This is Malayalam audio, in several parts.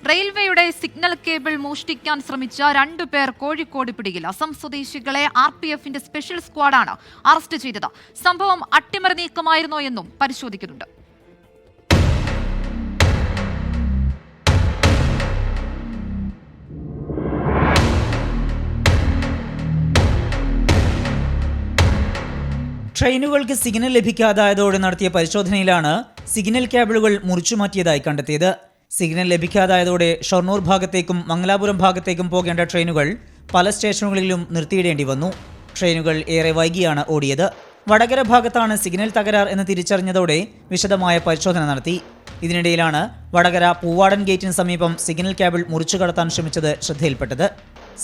റെയിൽവേയുടെ സിഗ്നൽ കേബിൾ മോഷ്ടിക്കാൻ ശ്രമിച്ച 2 പേർ കോഴിക്കോട് പിടിയിൽ. അസം സ്വദേശികളെ RPFന്റെ സ്പെഷ്യൽ സ്ക്വാഡാണ് അറസ്റ്റ് ചെയ്തത്. സംഭവം അട്ടിമറി നീക്കമായിരുന്നോ എന്നും പരിശോധിക്കുന്നുണ്ട്. ട്രെയിനുകൾക്ക് സിഗ്നൽ ലഭിക്കാതായതോടെ നടത്തിയ പരിശോധനയിലാണ് സിഗ്നൽ കേബിളുകൾ മുറിച്ചുമാറ്റിയതായി കണ്ടെത്തിയത്. സിഗ്നൽ ലഭിക്കാതായതോടെ ഷൊർണൂർ ഭാഗത്തേക്കും മംഗലാപുരം ഭാഗത്തേക്കും പോകേണ്ട ട്രെയിനുകൾ പല സ്റ്റേഷനുകളിലും നിർത്തിയിടേണ്ടി വന്നു. ട്രെയിനുകൾ ഏറെ വൈകിയാണ് ഓടിയത്. വടകര ഭാഗത്താണ് സിഗ്നൽ തകരാർ എന്ന് തിരിച്ചറിഞ്ഞതോടെ വിശദമായ പരിശോധന നടത്തി. ഇതിനിടയിലാണ് വടകര പൂവാടൻ ഗേറ്റിന് സമീപം സിഗ്നൽ കേബിൾ മുറിച്ചു കടത്താൻ ശ്രമിച്ചത് ശ്രദ്ധയിൽപ്പെട്ടത്.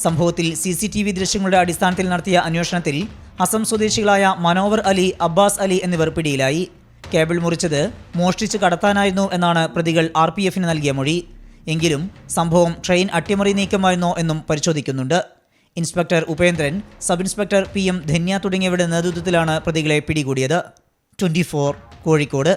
സംഭവത്തിൽ CCTV ദൃശ്യങ്ങളുടെ അടിസ്ഥാനത്തിൽ നടത്തിയ അന്വേഷണത്തിൽ അസം സ്വദേശികളായ മനോവർ അലി, അബ്ബാസ് അലി എന്നിവർ പിടിയിലായി. കേബിൾ മുറിച്ചത് മോഷ്ടിച്ച് കടത്താനായിരുന്നു എന്നാണ് പ്രതികൾ RPFന് നൽകിയ മൊഴി. എങ്കിലും സംഭവം ട്രെയിൻ അട്ടിമറി നീക്കമായിരുന്നോ എന്നും പരിശോധിക്കുന്നുണ്ട്. Inspector Upendran, sub inspector PM Dhanya തുടങ്ങിയവരുടെ നേതൃത്വത്തിലാണ് പ്രതികളെ പിടികൂടിയത്. 24 കോഴിക്കോട്.